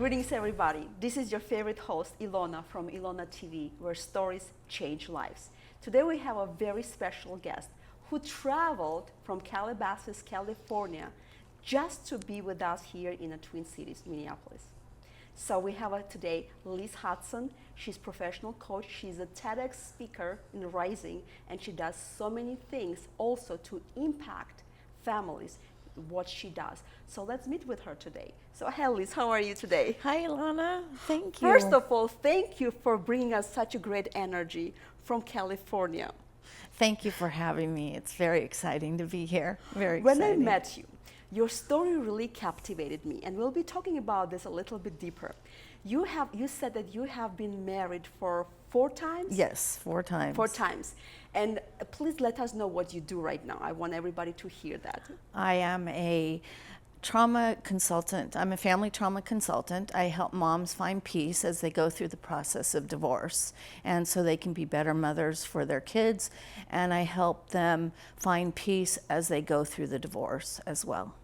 Greetings, everybody. This is your favorite host, Ilona from Ilona TV, where stories change lives. Today we have a very special guest who traveled from Calabasas, California, just to be with us here in the Twin Cities, Minneapolis. So we have today Liz Hodson. She's a professional coach. She's a TEDx speaker in Rising, and she does so many things also to impact families, what she does. So let's meet with her today. So hi Liz, how are you today? Hi Ilona, thank you. First of all, thank you for bringing us such a great energy from California. Thank you for having me. It's very exciting to be here. Very When exciting. I met you, your story really captivated me, and we'll be talking about this a little bit deeper. You said that you have been married for 4 times? Yes, 4 times. 4 times. And please let us know what you do right now. I want everybody to hear that. I am a trauma consultant. I'm a family trauma consultant. I help moms find peace as they go through the process of divorce, and so they can be better mothers for their kids, and I help them find peace as they go through the divorce as well.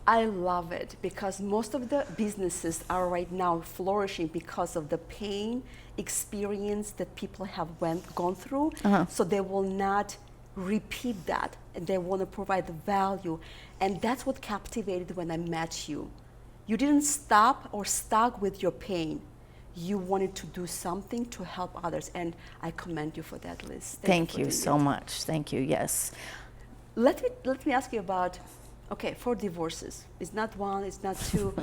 I love it because most of the businesses are right now flourishing because of the pain experience that people have gone through. So they will not repeat that, and they want to provide the value. And that's what captivated when I met you. You didn't stop or stuck with your pain. You wanted to do something to help others, and I commend you for that, Liz. Thank you so much. Thank you. Yes. Let me ask you about, okay, 4 divorces. It's not 1, it's not 2.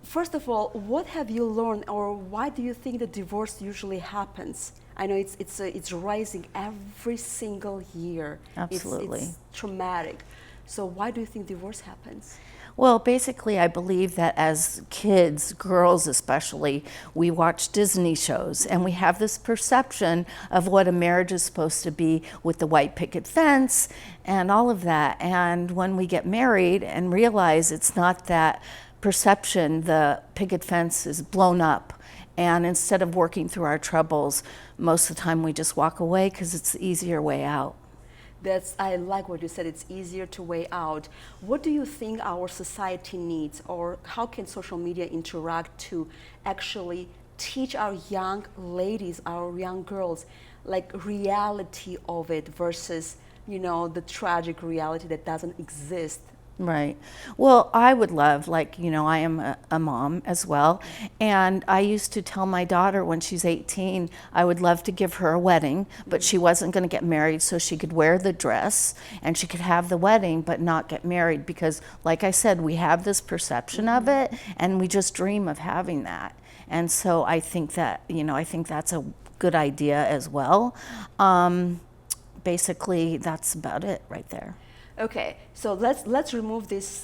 First of all, what have you learned, or why do you think that divorce usually happens? I know it's rising every single year. Absolutely. It's traumatic. So why do you think divorce happens? Well, basically, I believe that as kids, girls especially, we watch Disney shows and we have this perception of what a marriage is supposed to be with the white picket fence and all of that. And when we get married and realize it's not that perception, the picket fence is blown up. And instead of working through our troubles, most of the time we just walk away because it's the easier way out. I like what you said, it's easier to weigh out. What do you think our society needs, or how can social media interact to actually teach our young ladies, our young girls, like reality of it versus, the tragic reality that doesn't exist? Right. Well, I would love, I am a mom as well. And I used to tell my daughter when she's 18, I would love to give her a wedding, but she wasn't going to get married, so she could wear the dress and she could have the wedding, but not get married. Because, like I said, we have this perception of it, and we just dream of having that. And so I think that, I think that's a good idea as well. Basically, that's about it right there. Okay, so let's remove this,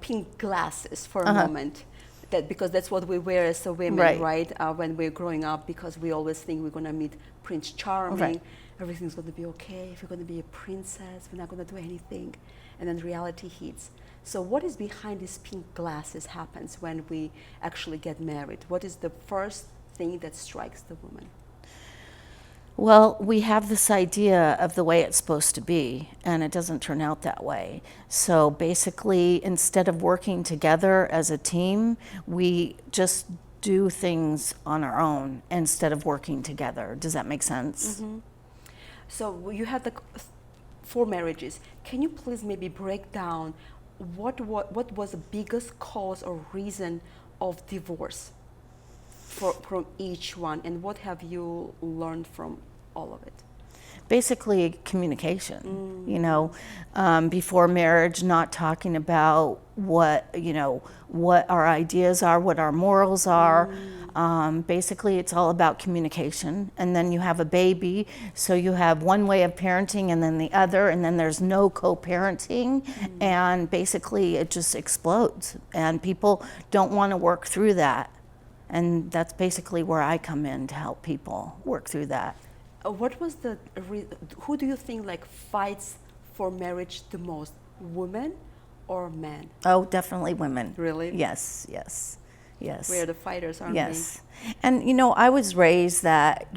pink glasses for a moment, because that's what we wear as a women, right? When we're growing up, because we always think we're going to meet Prince Charming, everything's going to be okay. If you're going to be a princess, we're not going to do anything, and then reality hits. So what is behind these pink glasses happens when we actually get married? What is the first thing that strikes the woman? Well, we have this idea of the way it's supposed to be, and it doesn't turn out that way. So basically, instead of working together as a team, we just do things on our own instead of working together. Does that make sense? Mm-hmm. So you had 4 marriages. Can you please maybe break down what was the biggest cause or reason of divorce from each one, and what have you learned from all of it? Basically communication, before marriage, not talking about what our ideas are, what our morals are. Basically it's all about communication, and then you have a baby, so you have one way of parenting and then the other, and then there's no co-parenting, and basically it just explodes, and people don't want to work through that. And that's basically where I come in to help people work through that. What was who do you think fights for marriage the most, women or men? Oh, definitely women. Really? Yes. We're the fighters, aren't we? Yes. And, I was raised that,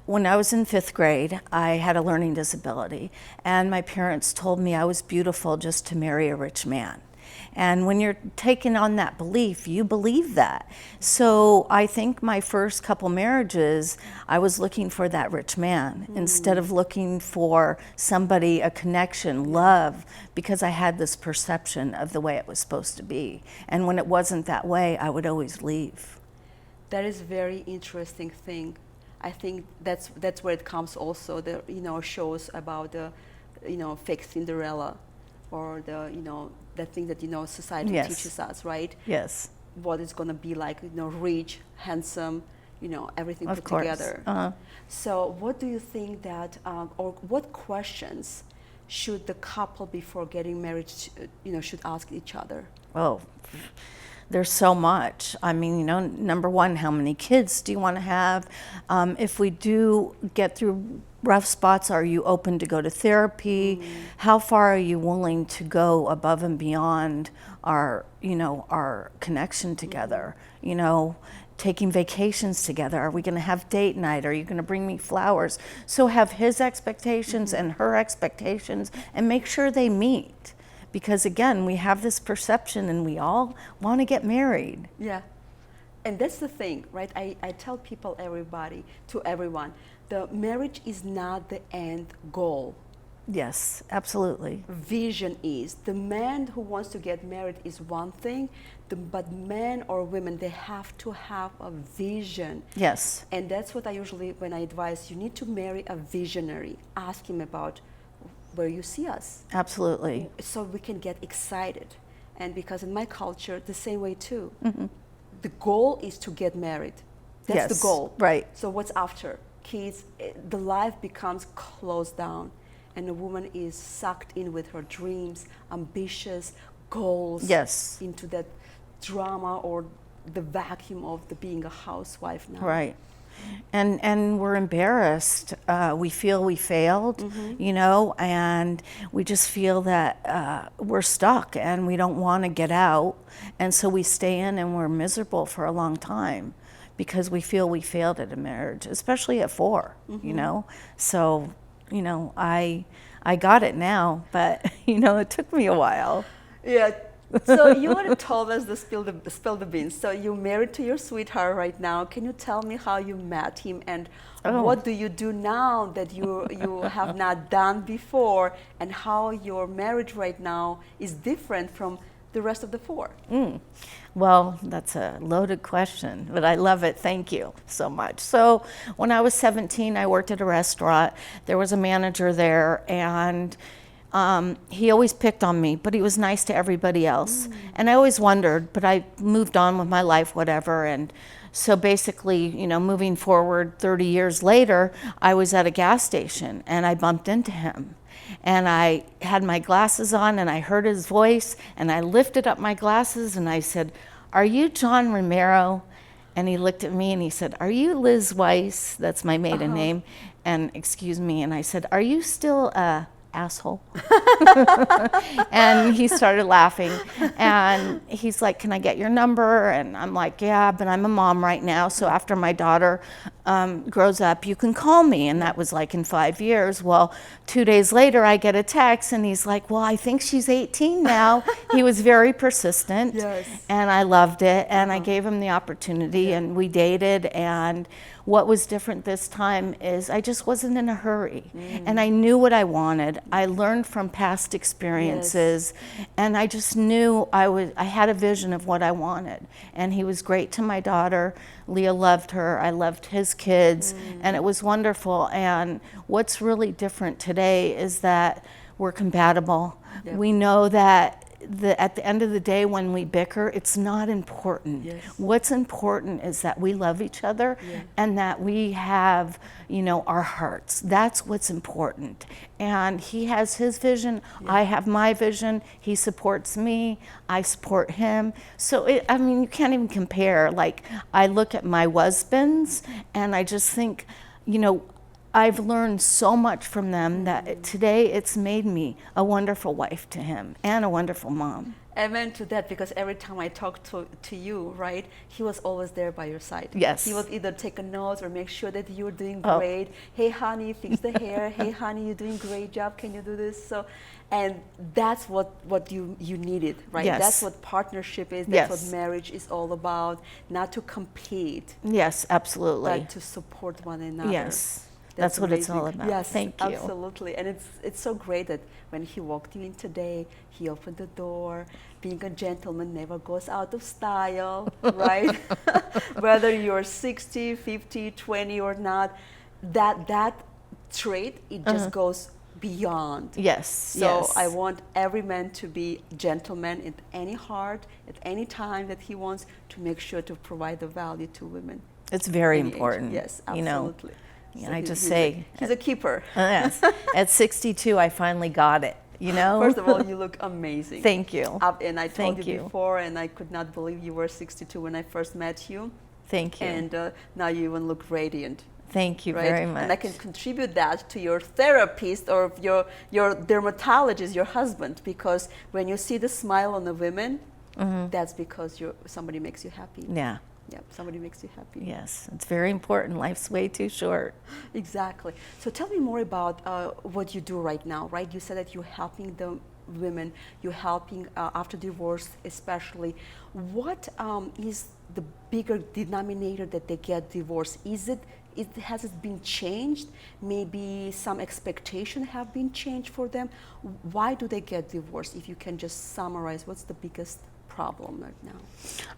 when I was in 5th grade, I had a learning disability, and my parents told me I was beautiful just to marry a rich man. And when you're taking on that belief, you believe that. So I think my first couple marriages, I was looking for that rich man instead of looking for somebody, a connection, love, because I had this perception of the way it was supposed to be. And when it wasn't that way, I would always leave. That is very interesting thing. I think that's where it comes also, the shows about the fake Cinderella, or the thing that society Yes. teaches us, right? Yes. What it's going to be like, rich, handsome, everything Of put course. together. Uh-huh. So what do you think that, or what questions should the couple before getting married, should ask each other? Oh, there's so much. I mean, number one, how many kids do you want to have? If we do get through rough spots, are you open to go to therapy? How far are you willing to go above and beyond our connection together? Taking vacations together. Are we going to have date night? Are you going to bring me flowers? So have his expectations and her expectations, and make sure they meet. Because again, we have this perception and we all want to get married. Yeah. And that's the thing, right? I tell people, everyone, the marriage is not the end goal. Yes, absolutely. Vision is. The man who wants to get married is one thing, but men or women, they have to have a vision. Yes. And that's what I usually, when I advise, you need to marry a visionary. Ask him about where you see us. Absolutely. So we can get excited. And because in my culture, the same way too. Mm-hmm. The goal is to get married. That's Yes, the goal. right. So what's after? Kids, the life becomes closed down. And a woman is sucked in with her dreams, ambitious goals. Yes. Into that drama or the vacuum of being a housewife now. Right. And we're embarrassed. We feel we failed, and we just feel that we're stuck and we don't want to get out. And so we stay in and we're miserable for a long time because we feel we failed at a marriage, especially at 4, So, I got it now, but, it took me a while. Yeah. So you already told us spill the beans. So you're married to your sweetheart right now. Can you tell me how you met him, and what do you do now that you have not done before, and how your marriage right now is different from the rest of the 4? Well, that's a loaded question, but I love it. Thank you so much. So when I was 17, I worked at a restaurant. There was a manager there, and he always picked on me, but he was nice to everybody else. And I always wondered, but I moved on with my life, whatever. And so basically, moving forward 30 years later, I was at a gas station and I bumped into him. And I had my glasses on and I heard his voice, and I lifted up my glasses and I said, "Are you John Romero?" And he looked at me and he said, "Are you Liz Weiss?" That's my maiden name. And excuse me. And I said, "Are you still asshole?" And he started laughing, and he's like, "Can I get your number?" And I'm like, "Yeah, but I'm a mom right now, so after my daughter grows up, you can call me." And that was like in 5 years. Well, 2 days later, I get a text, and he's like, "Well, I think she's 18 now." He was very persistent. Yes. And I loved it, and I gave him the opportunity, and we dated. And what was different this time is I just wasn't in a hurry, and I knew what I wanted. I learned from past experiences, and I just knew I had a vision of what I wanted. And he was great to my daughter. Leah loved her. I loved his kids, and it was wonderful. And what's really different today is that we're compatible. Yep. We know that at the end of the day, when we bicker, it's not important. Yes. What's important is that we love each other, and that we have, our hearts. That's what's important. And he has his vision. I have my vision. He supports me. I support him. So, you can't even compare. Like, I look at my husbands, and I just think, I've learned so much from them that today it's made me a wonderful wife to him and a wonderful mom. Amen to that, because every time I talk to you, right, he was always there by your side. Yes. He would either take a note or make sure that you're doing Oh. great. Hey, honey, fix the hair. Hey, honey, you're doing great job. Can you do this? So, and that's what you needed, right? Yes. That's what partnership is. That's Yes. what marriage is all about. Not to compete, Yes, absolutely. but to support one another. Yes. That's what it's all amazing. about. Yes, Thank you. absolutely. And it's so great that when he walked in today, he opened the door. Being a gentleman never goes out of style, right? Whether you're 60, 50, 20 or not, that trait, it just goes beyond. Yes. So yes. I want every man to be gentleman at any heart, at any time that he wants, to make sure to provide the value to women. It's very Any age. important. Yes, You know, absolutely. Yeah, So I just he's say, he's a keeper. yes. At 62, I finally got it. You know. First of all, you look amazing. Thank you. And I told Thank you you. before, and I could not believe you were 62 when I first met you. Thank you. And now you even look radiant. Thank you Right? very much. And I can contribute that to your therapist or your dermatologist, your husband, because when you see the smile on the women, that's because somebody makes you happy. Yeah. Yeah, somebody makes you happy. Yes, it's very important. Life's way too short. Exactly. So tell me more about what you do right now, right? You said that you're helping the women, you're helping after divorce especially. What is the bigger denominator that they get divorced? Has it been changed? Maybe some expectation have been changed for them. Why do they get divorced? If you can just summarize, what's the biggest problem right now?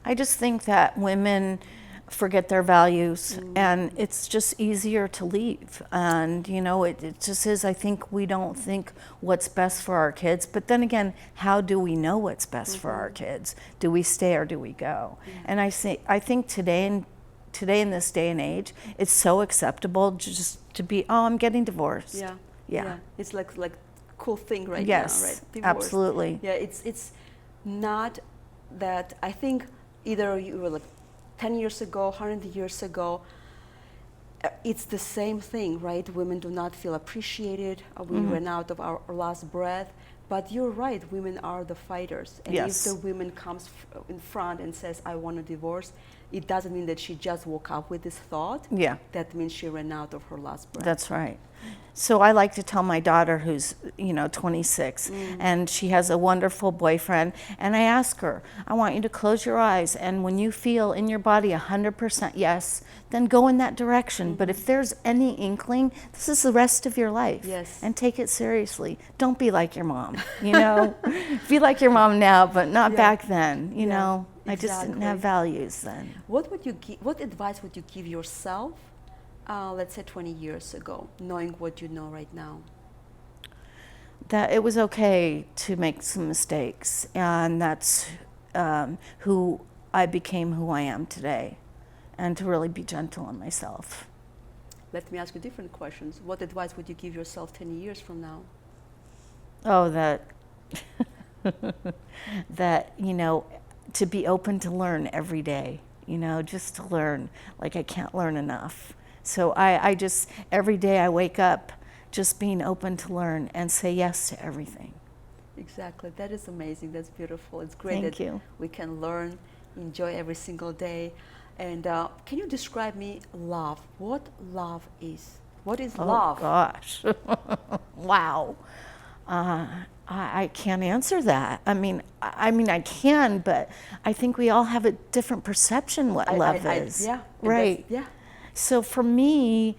I just think that women forget their values and it's just easier to leave. And, you know, it just is, I think we don't think what's best for our kids. But then again, how do we know what's best for our kids? Do we stay or do we go? And I think today in this day and age, it's so acceptable just to be, oh, I'm getting divorced. Yeah. It's like cool thing right yes, now, right? Divorce. Absolutely. Yeah, it's not that. I think either you were like 10 years ago, 100 years ago, it's the same thing, right? Women do not feel appreciated. We ran out of our last breath. But you're right, women are the fighters. And Yes. if the woman comes in front and says, I want a divorce, it doesn't mean that she just woke up with this thought. Yeah. That means she ran out of her last breath. That's right. So I like to tell my daughter, who's 26, and she has a wonderful boyfriend, and I ask her, I want you to close your eyes, and when you feel in your body 100% yes, then go in that direction. But if there's any inkling, this is the rest of your life. Yes. And take it seriously. Don't be like your mom, Be like your mom now, but not back then, you know. I just didn't have values then. What advice would you give yourself, let's say 20 years ago, knowing what you know right now? That it was okay to make some mistakes, and that's who I became, who I am today, and to really be gentle on myself. Let me ask you different questions. What advice would you give yourself 10 years from now? Oh, that to be open to learn every day, just to learn. Like, I can't learn enough. So I just, every day I wake up just being open to learn and say yes to everything. Exactly. That is amazing. That's beautiful. It's great Thank that you. we can learn, enjoy every single day. And can you describe me love? What love is? What is love? Oh, gosh. Wow. I can't answer that. I mean, I can, but I think we all have a different perception what love is. Yeah. Right. Yeah. So for me,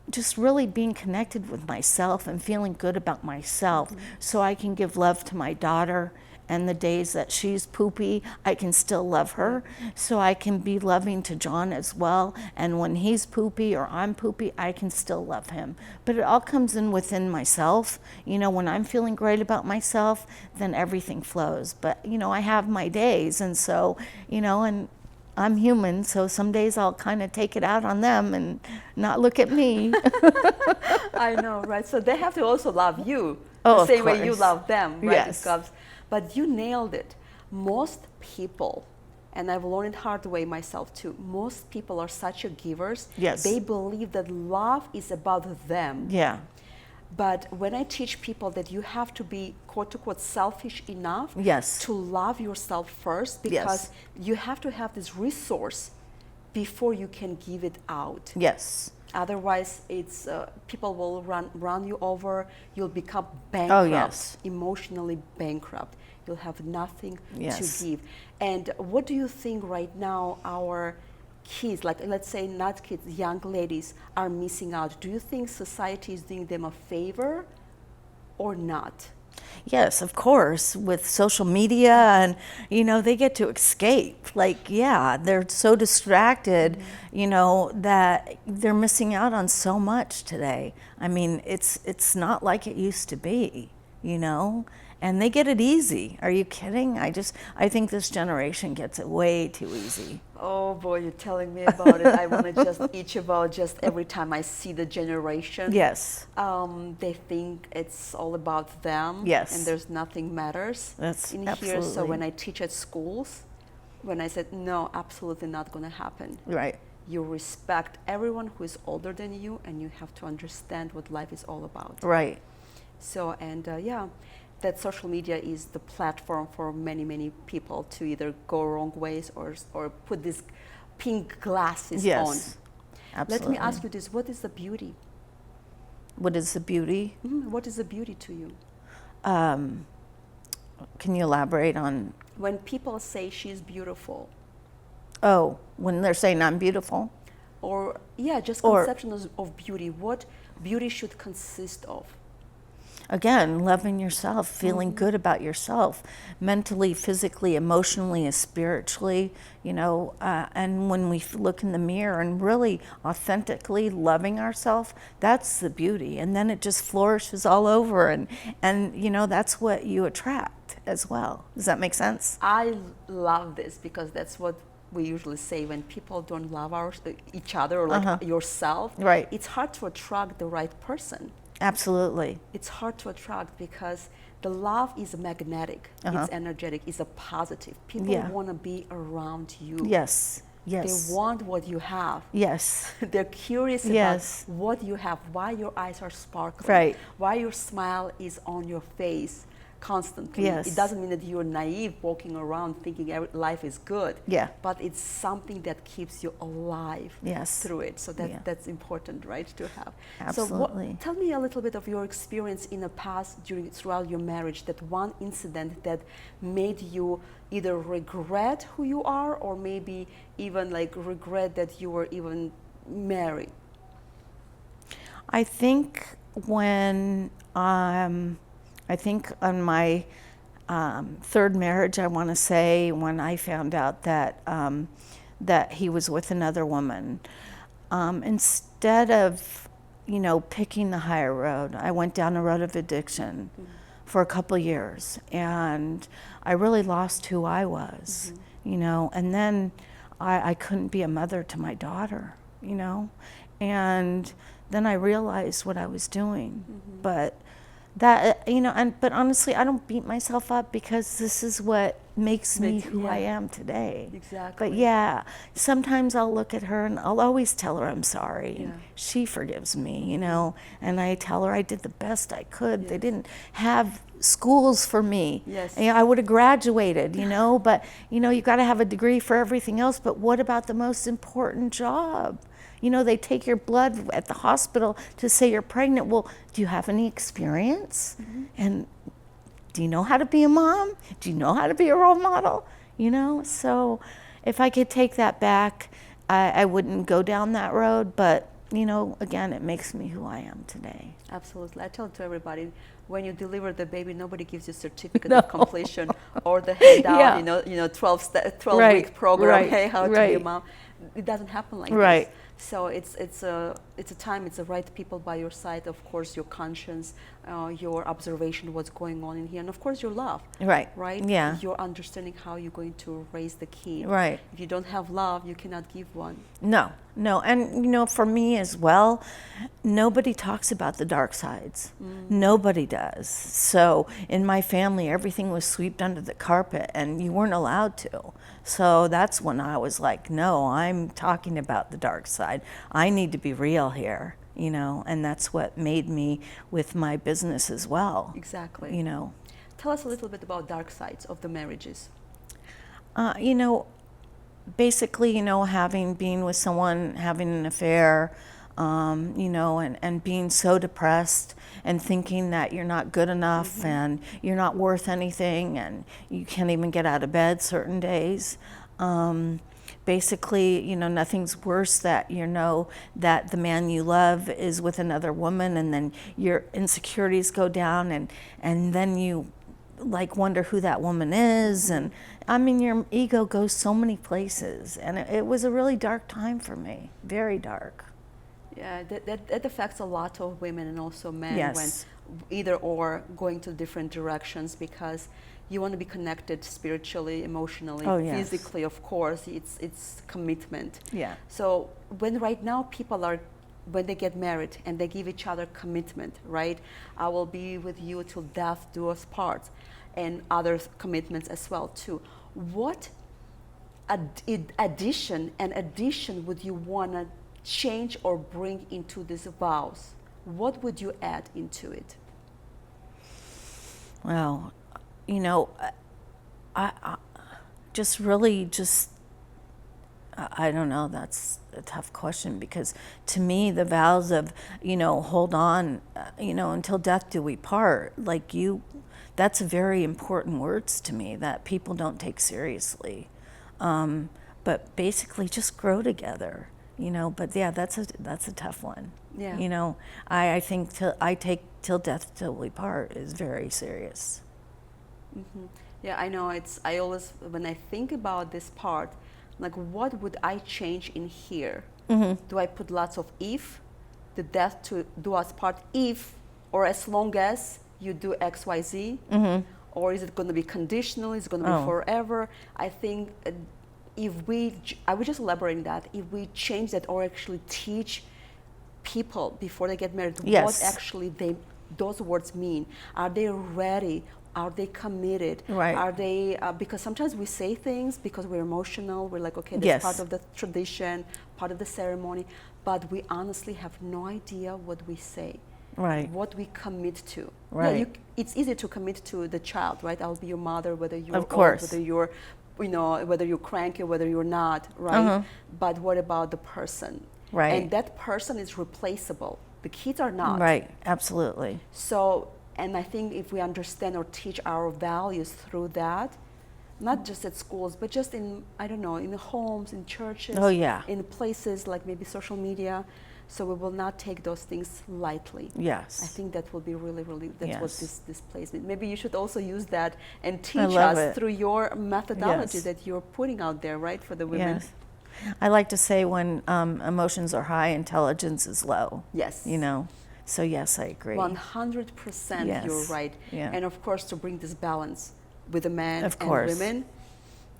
just really being connected with myself and feeling good about myself so I can give love to my daughter, and the days that she's poopy, I can still love her. So I can be loving to John as well. And when he's poopy or I'm poopy, I can still love him. But it all comes in within myself. When I'm feeling great about myself, then everything flows. But, I have my days. And so, and I'm human, so some days I'll kind of take it out on them and not look at me. I know, right? So they have to also love you Oh, the same of way you course. love them, right? Yes. But you nailed it. Most people, and I've learned it hard way myself too, most people are such a givers. Yes. They believe that love is about them. Yeah. But when I teach people that you have to be quote unquote selfish enough Yes. to love yourself first, because you have to have this resource before you can give it out. Yes. Otherwise, it's people will run you over. You'll become bankrupt, emotionally bankrupt. You'll have nothing to give. And what do you think right now our kids, like let's say not kids, young ladies, are missing out? Do you think society is doing them a favor or not? Yes, of course, with social media, and they get to escape. Like, they're so distracted, that they're missing out on so much today. I mean, it's not like it used to be, and they get it easy. Are you kidding? I think this generation gets it way too easy. Oh boy, you're telling me about it. I want to just itch about just every time I see the generation. Yes. They think it's all about them. Yes. And there's nothing matters That's in absolutely. here. So when I teach at schools, when I said, no, absolutely not going to happen. Right. You respect everyone who is older than you, and you have to understand what life is all about. Right. So, and that social media is the platform for many, many people to either go wrong ways or put these pink glasses on. Absolutely. Let me ask you this, what is the beauty? What is the beauty? What is the beauty to you? Can you elaborate on? When people say she's beautiful. Oh, when they're saying I'm beautiful? Or, just conception of beauty. What beauty should consist of? Again, loving yourself, feeling good about yourself, mentally, physically, emotionally, and spiritually, and when we look in the mirror and really authentically loving ourselves, that's the beauty. And then it just flourishes all over, and that's what you attract as well. Does that make sense? I love this, because that's what we usually say when people don't love each other or like yourself. Right. It's hard to attract the right person. Absolutely. It's hard to attract because the love is magnetic, it's energetic, it's a positive. People want to be around you. Yes. They want what you have. Yes. They're curious about what you have, why your eyes are sparkling, why your smile is on your face constantly. It doesn't mean that you're naive walking around thinking life is good, but it's something that keeps you alive through it. So that's important, right, to have. Absolutely. So tell me a little bit of your experience in the past throughout your marriage, that one incident that made you either regret who you are or maybe even like regret that you were even married. I think when I think on my third marriage, I want to say, when I found out that that he was with another woman, instead of picking the higher road, I went down the road of addiction for a couple of years, and I really lost who I was, and then I couldn't be a mother to my daughter, and then I realized what I was doing, but that but honestly, I don't beat myself up, because this is what makes me who I am today. Exactly. But sometimes I'll look at her and I'll always tell her I'm sorry, and she forgives me, and I tell her I did the best I could. They didn't have schools for me. I would have graduated, but you got to have a degree for everything else, but what about the most important job? They take your blood at the hospital to say you're pregnant. Well, do you have any experience? And do you know how to be a mom? Do you know how to be a role model? So if I could take that back, I wouldn't go down that road. But, again, it makes me who I am today. Absolutely. I tell it to everybody, when you deliver the baby, nobody gives you a certificate of completion or the handout, 12-week program, hey, how to be a mom. It doesn't happen like this. So it's a time, it's the right people by your side, of course, your conscience, your observation, what's going on in here, and of course your love. Right? Yeah. Your understanding how you're going to raise the kid. If you don't have love, you cannot give one. No. And for me as well, nobody talks about the dark sides. Nobody does. So in my family, everything was swept under the carpet, and you weren't allowed to. So that's when I was like, no, I'm talking about the dark side. I need to be real here, you know, and that's what made me with my business as well. Exactly. You know. Tell us a little bit about dark sides of the marriages. You know, basically, you know, being with someone, having an affair, you know, and being so depressed and thinking that you're not good enough and you're not worth anything and you can't even get out of bed certain days. Basically, you know, nothing's worse that you know that the man you love is with another woman, and then your insecurities go down, and then you like wonder who that woman is, and I mean your ego goes so many places, and it was a really dark time for me, very dark. Yeah, that affects a lot of women and also men. Yes. When either or going to different directions, because you want to be connected spiritually, emotionally, physically, of course. It's commitment. Yeah. So when right now people are, when they get married and they give each other commitment, right? I will be with you till death do us part, and other commitments as well too. What addition would you want to change or bring into these vows? What would you add into it? Well, you know, I just really I don't know, that's a tough question, because to me the vows of, you know, hold on, you know, until death do we part, like that's very important words to me that people don't take seriously. But basically just grow together, you know, but yeah, that's a tough one. Yeah. You know, I think till death till we part is very serious. Mm-hmm. Yeah, I know. I always, when I think about this part, like, what would I change in here? Mm-hmm. Do I put lots of if, the death to do us part if, or as long as you do X, Y, Z? Mm-hmm. Or is it going to be conditional? Is it going to be forever? I think I would just elaborate on that. If we change that, or actually teach people before they get married what actually those words mean. Are they ready? Are they committed? Right. Are they, because sometimes we say things because we're emotional, we're like, okay, that's part of the tradition, part of the ceremony, but we honestly have no idea what we say. Right. What we commit to. Right. Yeah, it's easy to commit to the child, right? I'll be your mother, whether you're of course. old, whether you're, you know, whether you're cranky, whether you're not, right? But what about the person? Right. And that person is replaceable. The kids are not. Right, absolutely. So, and I think if we understand or teach our values through that, not just at schools, but just in, I don't know, in the homes, in churches, in places like maybe social media, so we will not take those things lightly. Yes. I think that will be really, really, that's what this place means. Maybe you should also use that and teach us through your methodology that you're putting out there, right, for the women. Yes. I like to say when emotions are high, intelligence is low. Yes. You know, so yes, I agree. 100% you're right. Yeah. And of course, to bring this balance with the men and women,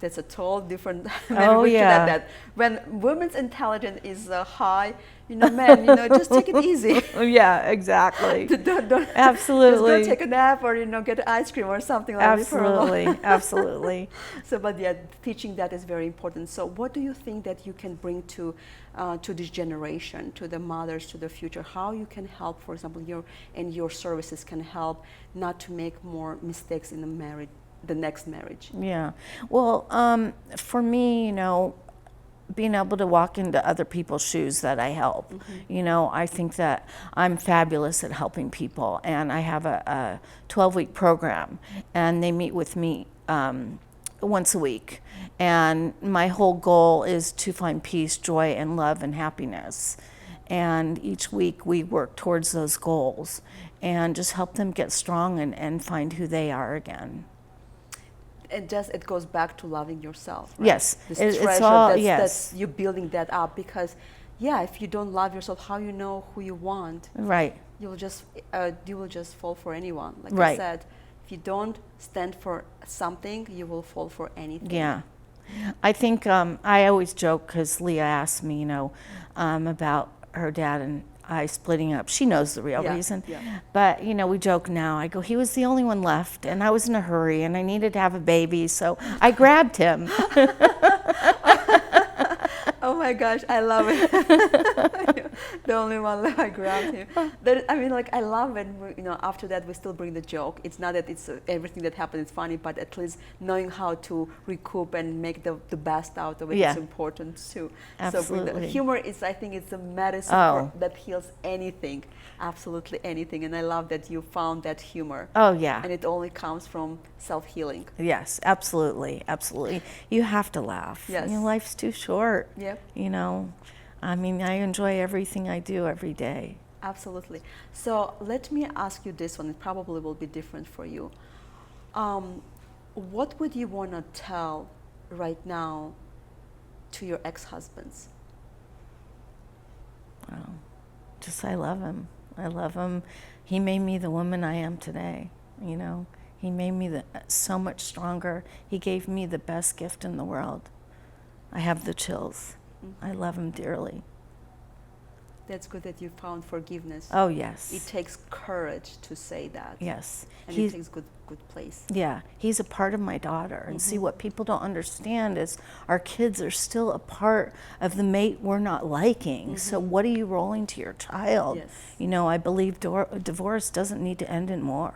that's a total different. That when women's intelligence is high, you know, men, you know, just take it easy. Yeah, exactly. don't, absolutely. Just go take a nap, or, you know, get ice cream or something like that. Absolutely. So, but yeah, teaching that is very important. So, what do you think that you can bring to this generation, to the mothers, to the future? How you can help, for example, your services can help not to make more mistakes in the next marriage? Yeah. Well, for me, you know, being able to walk into other people's shoes that I help. You know, I think that I'm fabulous at helping people, and I have a 12-week program, and they meet with me once a week, and my whole goal is to find peace, joy, and love and happiness. And each week we work towards those goals and just help them get strong and find who they are again. It goes back to loving yourself, right? Yes, it's all, that's you building that up, because if you don't love yourself, how you know who you want? Right. You will just fall for anyone. Like right. I said, if you don't stand for something, you will fall for anything. Yeah. I think I always joke, because Leah asked me, you know, about her dad and I splitting up. She knows the real reason. Yeah. But, you know, we joke now. I go, he was the only one left, and I was in a hurry, and I needed to have a baby, so I grabbed him. Oh my gosh, I love it. The only one left, I grabbed him. I mean, like, I love when, after that we still bring the joke. It's not that it's everything that happened is funny, but at least knowing how to recoup and make the best out of it is important too. Absolutely. So humor is, I think, it's a medicine that heals anything, absolutely anything. And I love that you found that humor. Oh, yeah. And it only comes from self-healing. Yes, absolutely, absolutely. You have to laugh. Yes. Life's too short. Yep. I mean, I enjoy everything I do every day. Absolutely. So let me ask you this one. It probably will be different for you. What would you want to tell right now to your ex-husbands? Well, just I love him. I love him. He made me the woman I am today. He made me so much stronger. He gave me the best gift in the world. I have the chills. I love him dearly. That's good that you found forgiveness. Oh, yes. It takes courage to say that. Yes. And it takes good place. Yeah, he's a part of my daughter. And see, what people don't understand is our kids are still a part of the mate we're not liking. So what are you rolling to your child? Yes. I believe divorce doesn't need to end in war.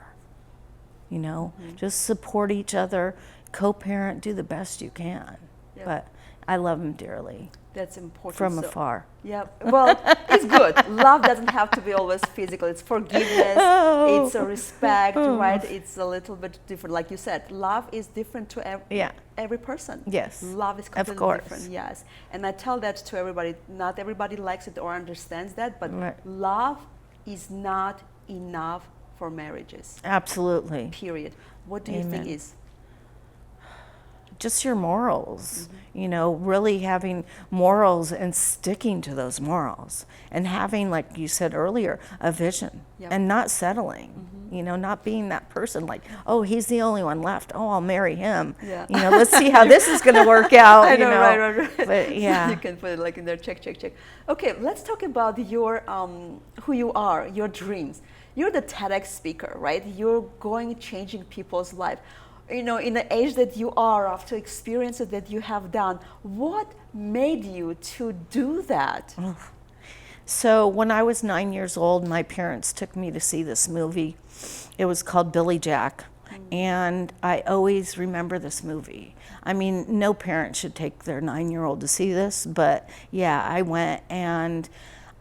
Just support each other, co-parent, do the best you can. Yep. But I love him dearly. That's important. From afar. Yeah, well, it's good. Love doesn't have to be always physical. It's forgiveness, it's a respect, right? It's a little bit different. Like you said, love is different to every person. Yes. Love is completely different, yes. And I tell that to everybody. Not everybody likes it or understands that, but love is not enough for marriages. Absolutely. Period. What do you think is? Just your morals, really having morals and sticking to those morals and having, like you said earlier, a vision and not settling, not being that person like, oh, he's the only one left. Oh, I'll marry him. Yeah. Let's see how this is going to work out. I know, right. But yeah. You can put it like in there, check. Okay, let's talk about your, who you are, your dreams. You're the TEDx speaker, right? You're changing people's life. In the age that you are, after experiences that you have done, what made you to do that? So when I was 9 years old, my parents took me to see this movie. It was called Billy Jack. And I always remember this movie. I mean, no parent should take their 9-year-old to see this, but yeah, I went, and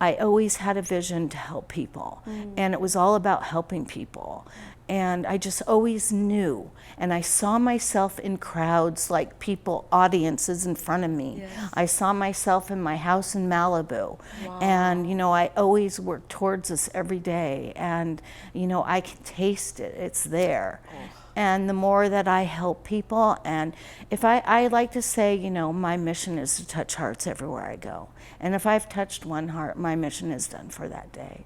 I always had a vision to help people. And it was all about helping people. And I just always knew, and I saw myself in crowds, like people, audiences in front of me. Yes. I saw myself in my house in Malibu. Wow. And, I always work towards this every day. And, I can taste it, it's there. Oh. And the more that I help people, and if I like to say, my mission is to touch hearts everywhere I go. And if I've touched one heart, my mission is done for that day.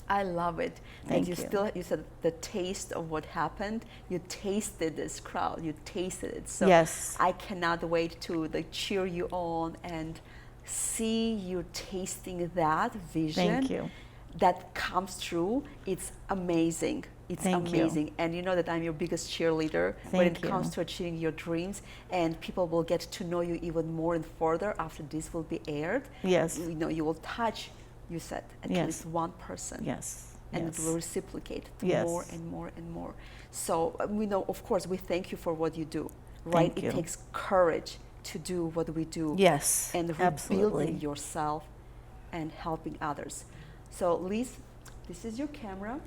I love it. Thank and you said the taste of what happened. You tasted this crowd. You tasted it. So yes. I cannot wait to cheer you on and see you tasting that vision. Thank you. That comes true. It's amazing. It's amazing. And you know that I'm your biggest cheerleader when it comes to achieving your dreams, and people will get to know you even more and further after this will be aired. Yes. You will touch, you said, at least one person. Yes. And it will reciprocate more and more and more. So we know, of course, we thank you for what you do, right? Thank you. It takes courage to do what we do. Yes, and rebuilding yourself and helping others. So Liz, this is your camera.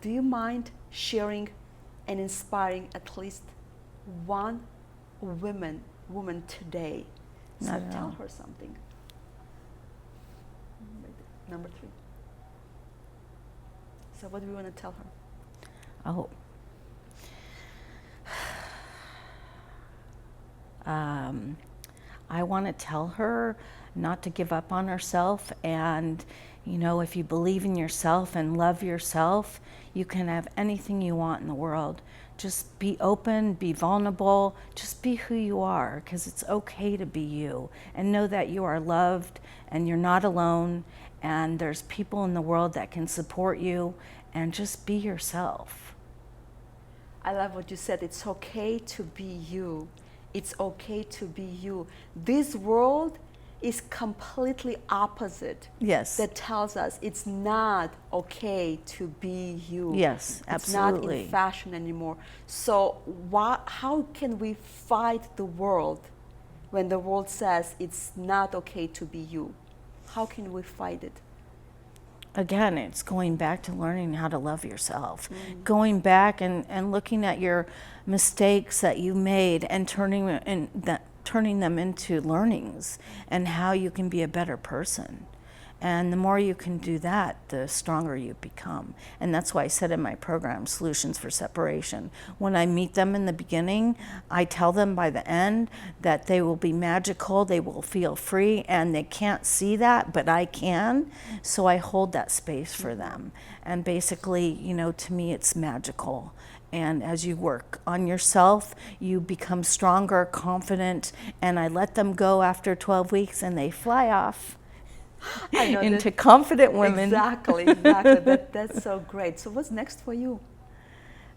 Do you mind sharing and inspiring at least one woman today? So tell her something. Number 3. So what do we want to tell her? Oh. I want to tell her not to give up on herself, and if you believe in yourself and love yourself, you can have anything you want in the world. Just be open, be vulnerable, just be who you are, because it's okay to be you, and know that you are loved and you're not alone, and there's people in the world that can support you, and just be yourself. I love what you said. It's okay to be you. It's okay to be you. This world is completely opposite. Yes. That tells us it's not okay to be you. Yes, It's not absolutely. in fashion anymore. So how can we fight the world when the world says it's not okay to be you? How can we fight it? Again, it's going back to learning how to love yourself. Going back and looking at your mistakes that you made and turning them into learnings and how you can be a better person. And the more you can do that, the stronger you become. And that's why I said in my program, Solutions for Separation, when I meet them in the beginning, I tell them by the end that they will be magical, they will feel free, and they can't see that, but I can. So I hold that space for them. And basically, you know, to me, it's magical. And as you work on yourself, you become stronger, confident, and I let them go after 12 weeks and they fly off. I know into confident women. Exactly. That's so great. So what's next for you?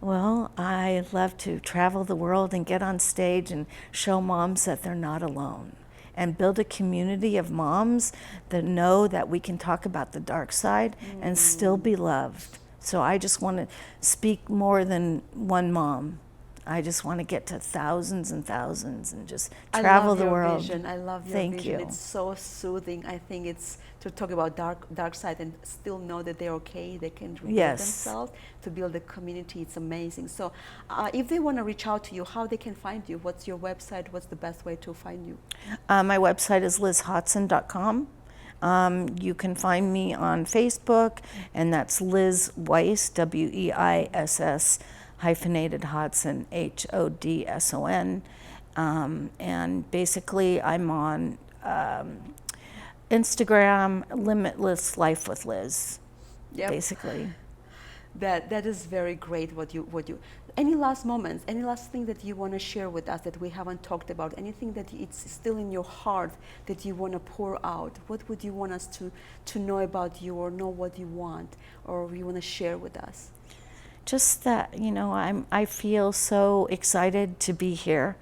Well, I love to travel the world and get on stage and show moms that they're not alone and build a community of moms that know that we can talk about the dark side and still be loved. So I just want to speak more than one mom. I just want to get to thousands and thousands and just travel the world. Vision. I love your Thank vision. you. It's so soothing. I think it's to talk about dark side and still know that they're okay. They can rebuild themselves to build a community. It's amazing. So if they want to reach out to you, how they can find you? What's your website? What's the best way to find you? My website is lizhodson.com. You can find me on Facebook, and that's Liz Weiss, WEISS hyphenated Hodson, HODSON. And basically I'm on Instagram, Limitless Life with Liz, basically. That is very great what you any last moments, any last thing that you want to share with us that we haven't talked about, anything that it's still in your heart that you want to pour out? What would you want us to know about you, or know what you want, or you want to share with us? Just that, you know, I feel so excited to be here,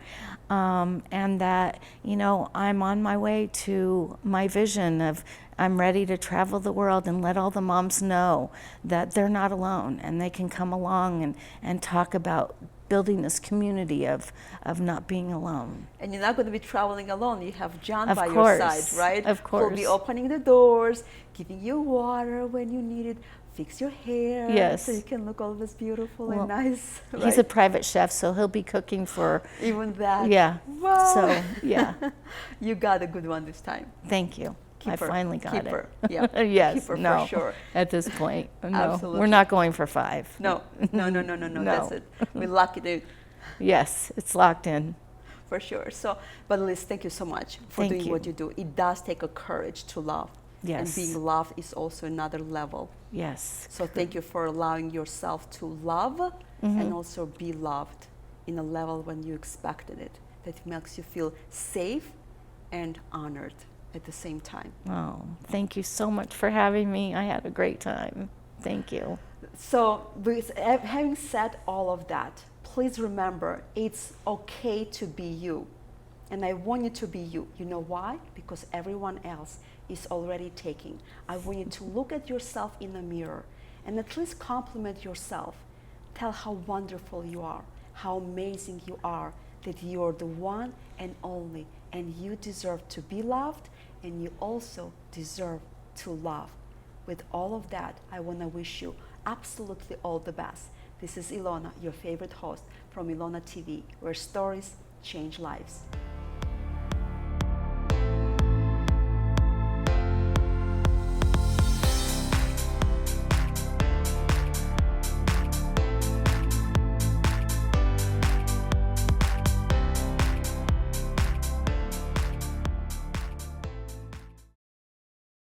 and that, you know, I'm on my way to my vision of I'm ready to travel the world and let all the moms know that they're not alone and they can come along and talk about building this community of not being alone. And you're not going to be traveling alone. You have John by course. your side, right? Of course. Who'll be opening the doors, giving you water when you need it, fix your hair, yes, so you can look always beautiful and nice. Right? He's a private chef, so he'll be cooking for even that. Yeah. Wow. So yeah. You got a good one this time. Thank you. Keeper. I finally got Keeper. it. Yeah. Yes. Keeper no. for sure. At this point, no. Absolutely. We're not going for 5. No. That's it. We lock it in. Yes, it's locked in. For sure. So, but Liz, thank you so much for doing what you do. It does take a courage to love. Yes. And being loved is also another level. Yes. So thank you for allowing yourself to love and also be loved in a level when you expected it. That makes you feel safe and honored at the same time. Oh, thank you so much for having me. I had a great time. Thank you. So with having said all of that, please remember it's okay to be you. And I want you to be you. You know why? Because everyone else is already taking. I want you to look at yourself in the mirror and at least compliment yourself. Tell how wonderful you are, how amazing you are, that you are the one and only, and you deserve to be loved, and you also deserve to love. With all of that, I want to wish you absolutely all the best. This is Ilona, your favorite host from Ilona TV, where stories change lives.